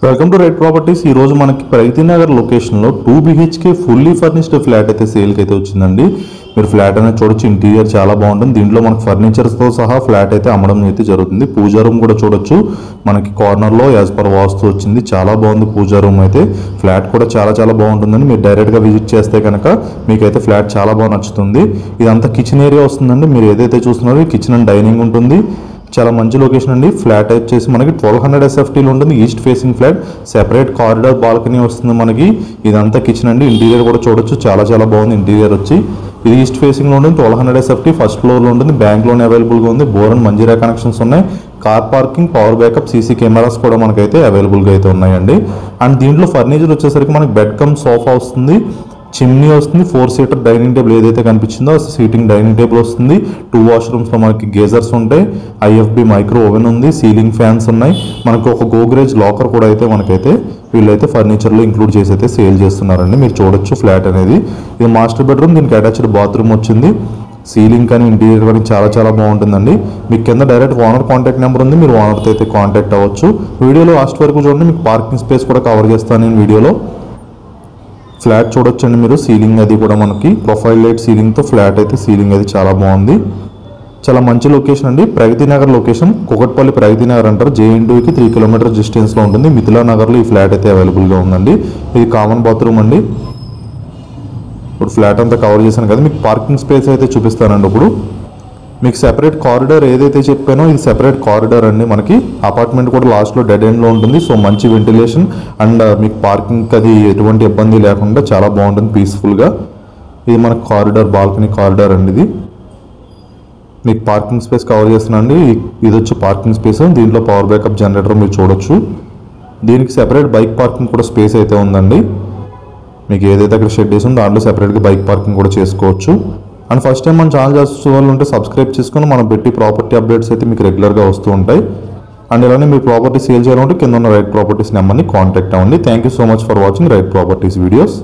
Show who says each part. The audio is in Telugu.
Speaker 1: Welcome to right properties. ఈ రోజు మనకి ప్రగతి నగర్ లొకేషన్లో 2 BHK ఫుల్లీ ఫర్నిష్డ్ ఫ్లాట్ అయితే సేల్కి అయితే వచ్చిందండి. మీరు ఫ్లాట్ అనేది చూడొచ్చు, ఇంటీరియర్ చాలా బాగుంటుంది. దీంట్లో మనకి ఫర్నిచర్స్తో సహా ఫ్లాట్ అయితే అమ్మడం అయితే జరుగుతుంది. పూజా రూమ్ కూడా చూడొచ్చు, మనకి కార్నర్లో యాజ్ పర్ వాస్తు వచ్చింది. చాలా బాగుంది పూజా రూమ్ అయితే. ఫ్లాట్ కూడా చాలా బాగుంటుందండి. మీరు డైరెక్ట్గా విజిట్ చేస్తే కనుక మీకైతే ఫ్లాట్ చాలా బాగా నచ్చుతుంది. ఇదంతా కిచెన్ ఏరియా వస్తుందండి. మీరు ఏదైతే చూస్తున్నారో కిచెన్ అండ్ డైనింగ్ ఉంటుంది. చాలా మంచి లొకేషన్ అండి. ఫ్లాట్ వచ్చేసి మనకి 1200 SFTలో ఉంటుంది. East facing flat, separate corridor balcony వస్తుంది మనకి. ఇదంతా కిచెన్ అండి. ఇంటీరియర్ కూడా చూడొచ్చు, చాలా బాగుంది ఇంటీరియర్ వచ్చి. ఇది ఈస్ట్ ఫేసింగ్లో ఉంటుంది. 1200 SFT ఫస్ట్ ఫ్లోర్లో ఉంటుంది. బ్యాంక్ లోన్ అవైలబుల్గా ఉంది. బోర్ అండ్ మంజీరా కనెక్షన్స్ ఉన్నాయి. Car parking, power backup, CC cameras కూడా మనకైతే అవైలబుల్గా అయితే ఉన్నాయండి. అండ్ దీంట్లో ఫర్నిచర్ వచ్చేసరికి మనకి బెడ్ కమ్ సోఫా వస్తుంది, చిమ్నీ వస్తుంది, 4 సీటర్ డైనింగ్ టేబుల్ ఏదైతే కనిపించిందో సీటింగ్ డైనింగ్ టేబుల్ వస్తుంది. 2 వాష్రూమ్స్లో మనకి గేజర్స్ ఉంటాయి. IFB మైక్రో ఓవెన్ ఉంది. సీలింగ్ ఫ్యాన్స్ ఉన్నాయి. మనకు ఒక గోగ్రేజ్ లాకర్ కూడా అయితే మనకైతే వీళ్ళైతే ఫర్నిచర్లో ఇంక్లూడ్ చేసి అయితే సేల్ చేస్తున్నారండి. మీరు చూడొచ్చు ఫ్లాట్ అనేది. ఇది మాస్టర్ బెడ్రూమ్, దీనికి అటాచ్డ్ బాత్రూమ్ వచ్చింది. సీలింగ్ కానీ ఇంటీరియర్ కానీ చాలా బాగుంటుందండి. మీకు కింద డైరెక్ట్ ఓనర్ కాంటాక్ట్ నెంబర్ ఉంది. మీరు ఓనర్తో అయితే కాంటాక్ట్ అవ్వచ్చు. వీడియోలో లాస్ట్ వరకు చూడండి, మీకు పార్కింగ్ స్పేస్ కూడా కవర్ చేస్తాను నేను వీడియోలో. ఫ్లాట్ చూడొచ్చండి మీరు. సీలింగ్ అది కూడా మనకి ప్రొఫైల్ లైట్ సీలింగ్తో ఫ్లాట్ అయితే సీలింగ్ అది చాలా బాగుంది. చాలా మంచి లొకేషన్ అండి. ప్రగతి నగర్ లొకేషన్, కుకట్పల్లి ప్రగతి నగర్ అంటారు. JNTUకి 3 కిలోమీటర్స్ డిస్టెన్స్లో ఉంటుంది. మిథిలా నగర్లో ఈ ఫ్లాట్ అయితే అవైలబుల్గా ఉందండి. ఇది కామన్ బాత్రూమ్ అండి. ఇప్పుడు ఫ్లాట్ అంతా కవర్ చేశాను కదా, మీకు పార్కింగ్ స్పేస్ అయితే చూపిస్తానండి. ఇప్పుడు మీకు సెపరేట్ కారిడార్ ఏదైతే చెప్పానో ఇది సెపరేట్ కారిడార్ అండి. మనకి అపార్ట్మెంట్ కూడా లాస్ట్లో డెడ్ ఎండ్లో ఉంటుంది. సో మంచి వెంటిలేషన్ అండ్ మీకు పార్కింగ్ అది ఎటువంటి ఇబ్బంది లేకుండా చాలా బాగుంటుంది పీస్ఫుల్గా. ఇది మనకు కారిడార్, బాల్కనీ కారిడార్ అండి. ఇది మీకు పార్కింగ్ స్పేస్ కవర్ చేస్తున్నాండి. ఇది వచ్చి పార్కింగ్ స్పేస్. దీంట్లో పవర్ బ్యాకప్ జనరేటర్ మీరు చూడొచ్చు. దీనికి సెపరేట్ బైక్ పార్కింగ్ కూడా స్పేస్ అయితే ఉందండి. మీకు ఏదైతే అక్కడ షెడ్ వేసిందో దాంట్లో సెపరేట్గా బైక్ పార్కింగ్ కూడా చేసుకోవచ్చు. అండ్ ఫస్ట్ టైం మన ఛానల్ చూసే వాళ్ళు ఉంటే సబ్స్క్రైబ్ చేసుకుని మనం పెట్టి ప్రాపర్టీ అప్డేట్స్ అయితే మీకు రెగ్యులర్గా వస్తూ ఉంటాయి. అండ్ ఇలానే మీ ప్రాపర్టీ సేల్ చేయాలంటే కింద ఉన్న రైట్ ప్రాపర్టీస్ నెంబర్ని కాంటాక్ట్ అవ్వండి. Thank you so much for watching right properties videos.